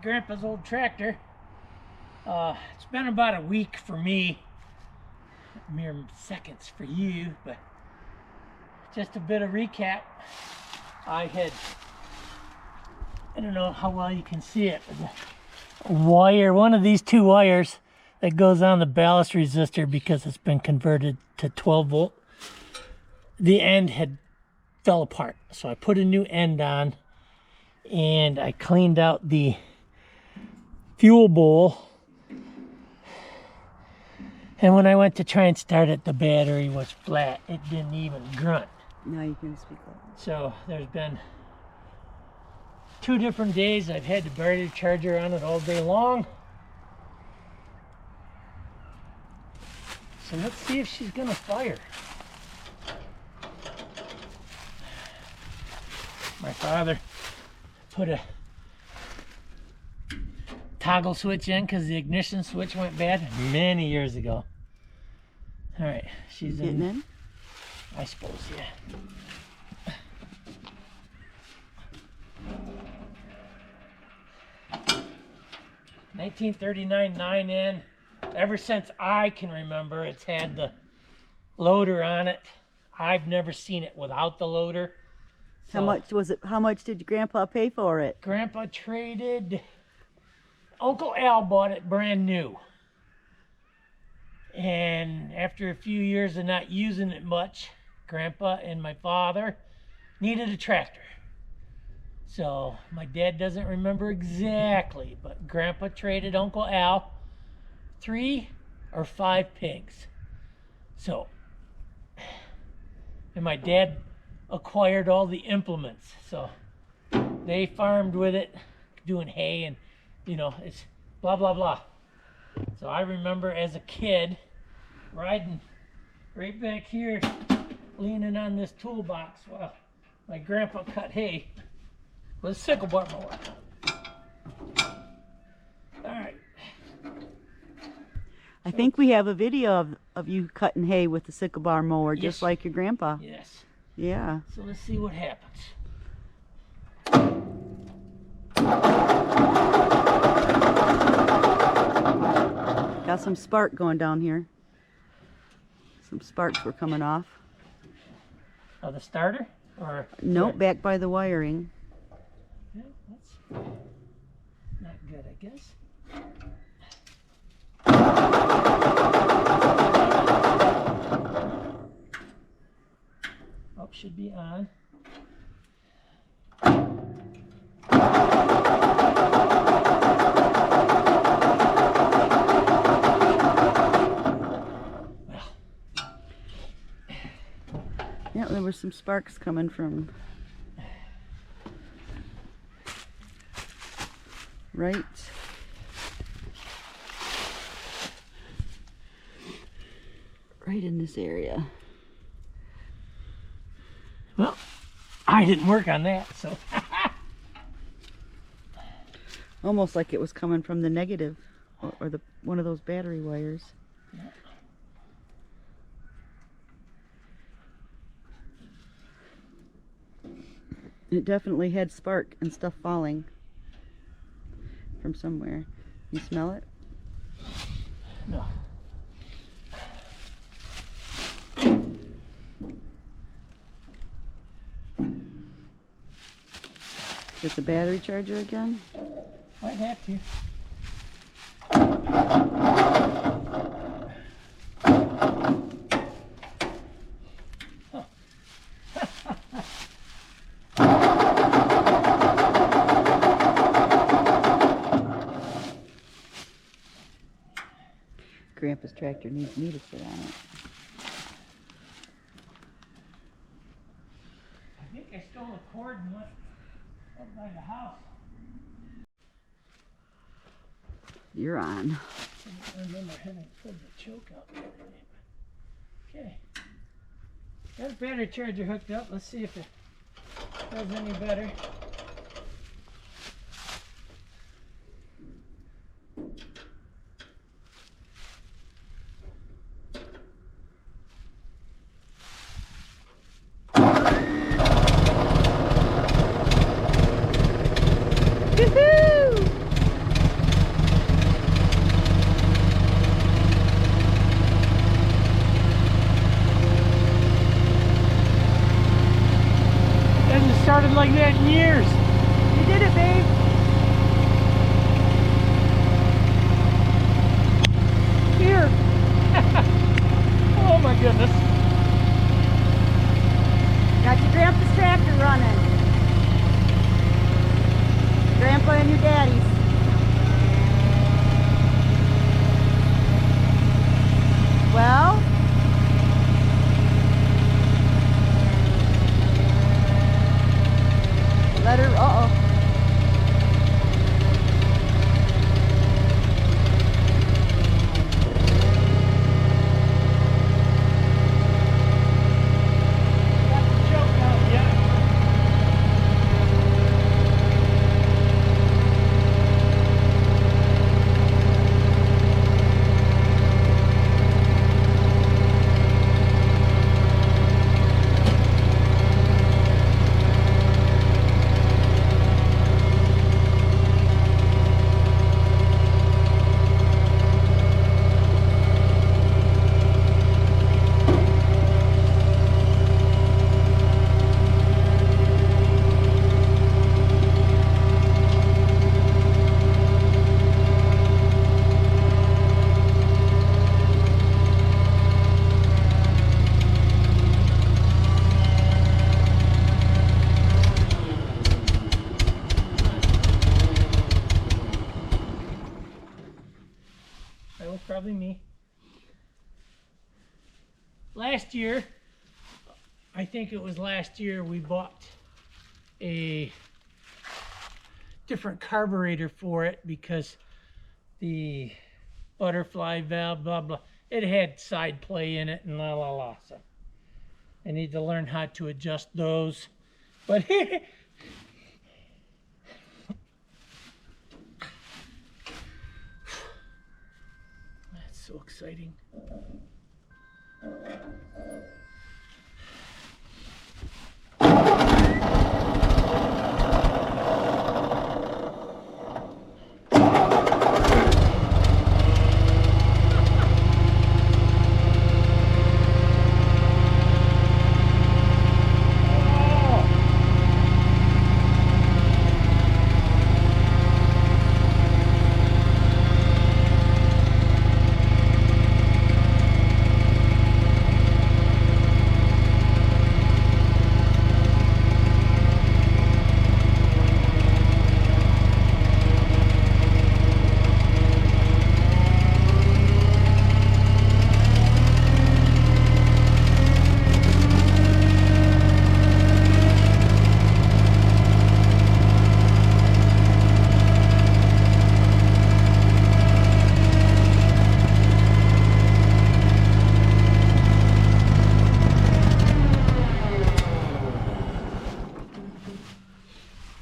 Grandpa's old tractor. It's been about a week for me, mere seconds for you, but just a bit of recap. I don't know how well you can see it, but the wire, one of these two wires that goes on the ballast resistor, because it's been converted to 12 volt, the end had fell apart. So I put a new end on, and I cleaned out the fuel bowl. And when I went to try and start it, the battery was flat. It didn't even grunt. Now you can speak up. So there's been 2 different days I've had the battery charger on it all day long. So let's see if she's gonna fire. My father put a toggle switch in because the ignition switch went bad many years ago. All right, she's getting in? I suppose, yeah. 1939 9N. Ever since I can remember, it's had the loader on it. I've never seen it without the loader. How much was it? How much did Grandpa pay for it? Grandpa traded. Uncle Al bought it brand new. And after a few years of not using it much, Grandpa and my father needed a tractor. So my dad doesn't remember exactly, but Grandpa traded Uncle Al 3 or 5 pigs. So, and my dad acquired all the implements. So they farmed with it, doing hay, and it's blah, blah, blah. So I remember as a kid riding right back here, leaning on this toolbox while my grandpa cut hay with a sickle bar mower. All right. I think we have a video of you cutting hay with the sickle bar mower, Yes. just like your grandpa. Yes. Yeah. So let's see what happens. Got some spark going down here. Some sparks were coming off. Oh, the starter? Or Nope, back by the wiring. okay, that's not good, I guess. Oh, should be on. Yeah, there were some sparks coming from right in this area. Well, I didn't work on that, so. Almost like it was coming from the negative, or the one of those battery wires. Yeah. It definitely had spark and stuff falling from somewhere. You smell it? No. Is it the battery charger again? Might have to. Grandpa's tractor needs me to sit on it. I think I stole a cord and went up by the house. You're on. I don't remember having pulled the choke out the other day, but okay. Got a battery charger hooked up. Let's see if it does any better. Woohoo! probably me. Last year, I think it was last year, we bought a different carburetor for it because the butterfly valve, blah, blah, it had side play in it and la, la, la. So I need to learn how to adjust those. But that's so exciting.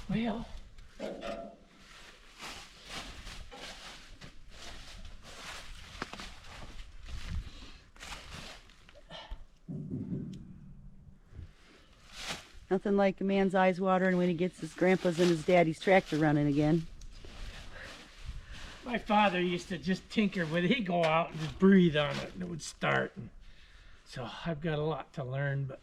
Well, Nothing like a man's eyes watering when he gets his grandpa's and his daddy's tractor running again. my father used to just tinker with it. He'd go out and just breathe on it and it would start. And so I've got a lot to learn, but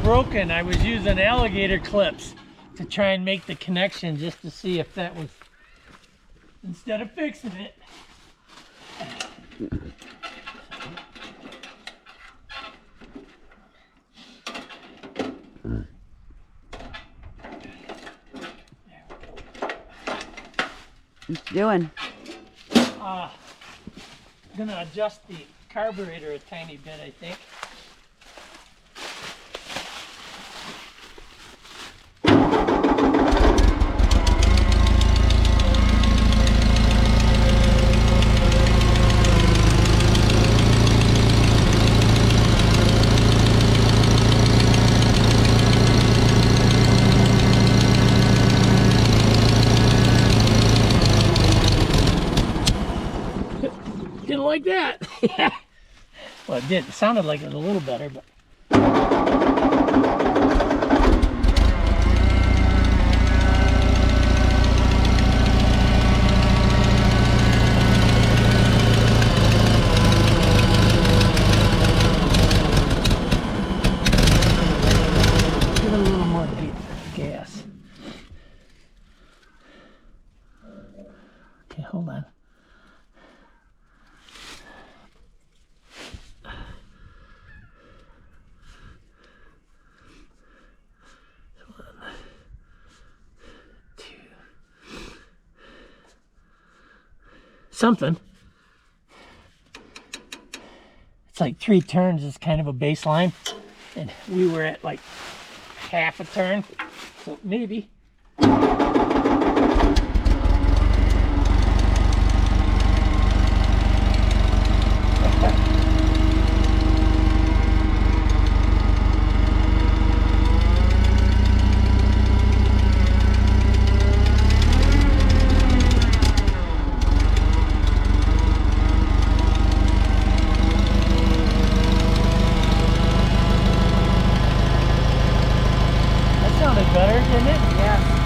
broken, I was using alligator clips to try and make the connection just to see if that was, instead of fixing it. What you doing? I'm gonna adjust the carburetor a tiny bit, I think. Didn't like that. Well, it did. It sounded like it was a little better, but. Give it a little more gas. Okay, hold on. Something. It's like 3 turns is kind of a baseline, and we were at like half a turn, so maybe. better, didn't it? Yeah.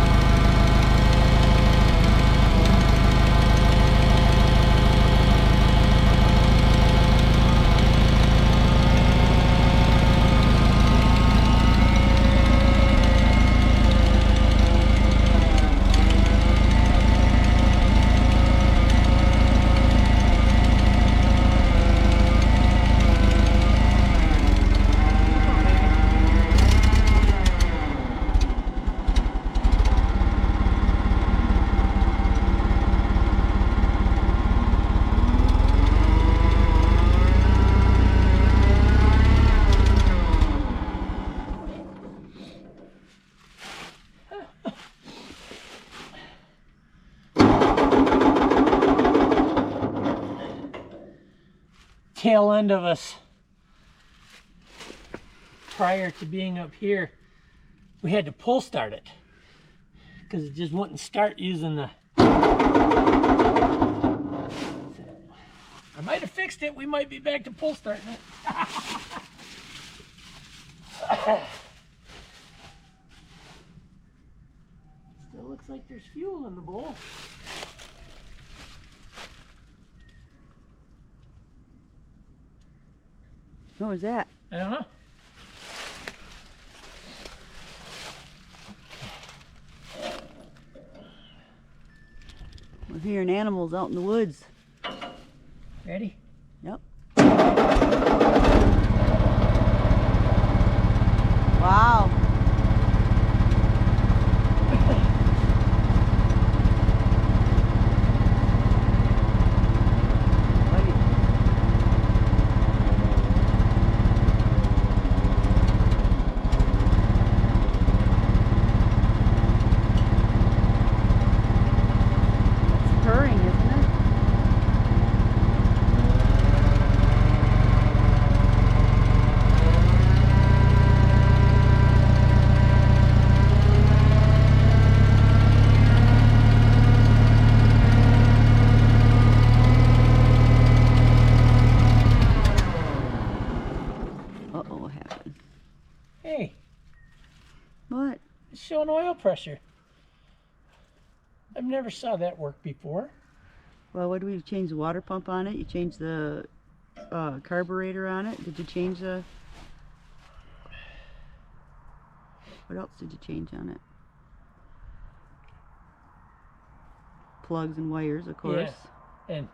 Tail end of us prior to being up here, we had to pull start it because it just wouldn't start using the. I might have fixed it. We might be back to pull starting it. Still looks like there's fuel in the bowl. What was that? I don't know. We're hearing animals out in the woods. Ready? Yep. Wow. Hey. What? It's showing oil pressure. I've never saw that work before. Well, what do we change the water pump on it? You changed the carburetor on it. Did you change the... What else did you change on it? Plugs and wires, of course. Yeah. And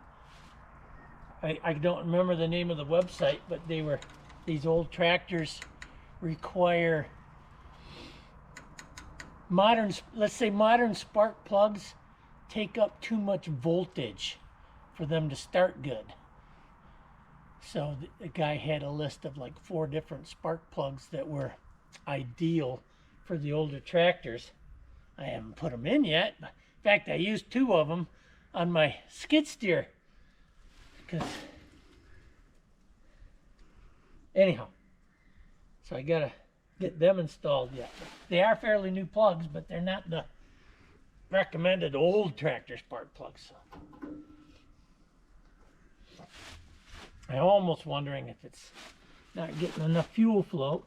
I don't remember the name of the website, but these old tractors require let's say modern spark plugs take up too much voltage for them to start good. So the guy had a list of like 4 different spark plugs that were ideal for the older tractors. I haven't put them in yet. In fact, I used 2 of them on my skid steer. Anyhow, so I gotta get them installed yet. They are fairly new plugs, but they're not the recommended old tractor spark plugs. So I'm almost wondering if it's not getting enough fuel flow.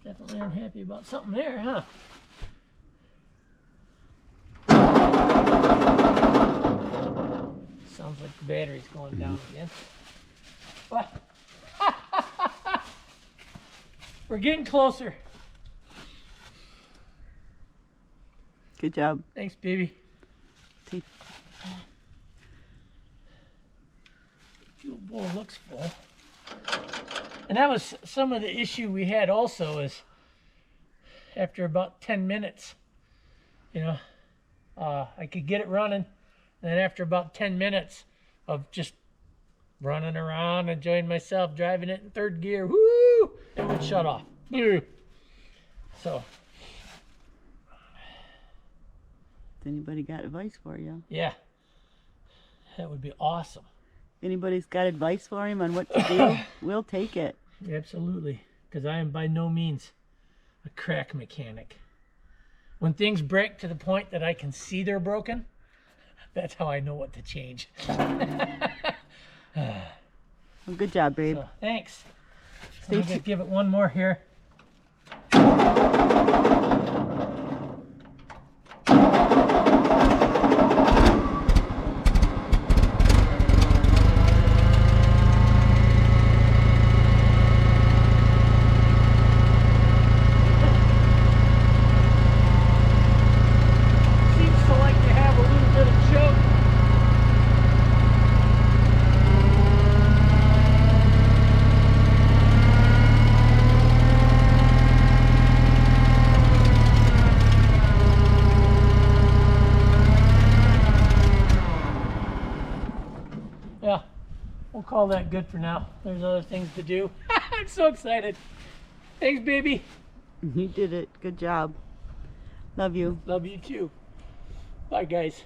Definitely unhappy about something there, huh? Sounds like the battery's going down again. What? We're getting closer. Good job. Thanks, baby. See. Fuel bowl looks full. And that was some of the issue we had also is after about 10 minutes, you know, I could get it running. And then after about 10 minutes of just running around, enjoying myself, driving it in 3rd gear, whoo, it would shut off. So. Has anybody got advice for you? Yeah. That would be awesome. If anybody's got advice for him on what to do, we'll take it. Absolutely. Because I am by no means a crack mechanic. When things break to the point that I can see they're broken, That's how I know what to change. Well, good job, babe. So, thanks. Stay I'm gonna tuned. give it one more here. Seems to like to have a little bit of choke. Yeah, we'll call that good for now. There's other things to do. I'm so excited. Thanks, baby. You did it. Good job. Love you. Love you too. Bye, guys.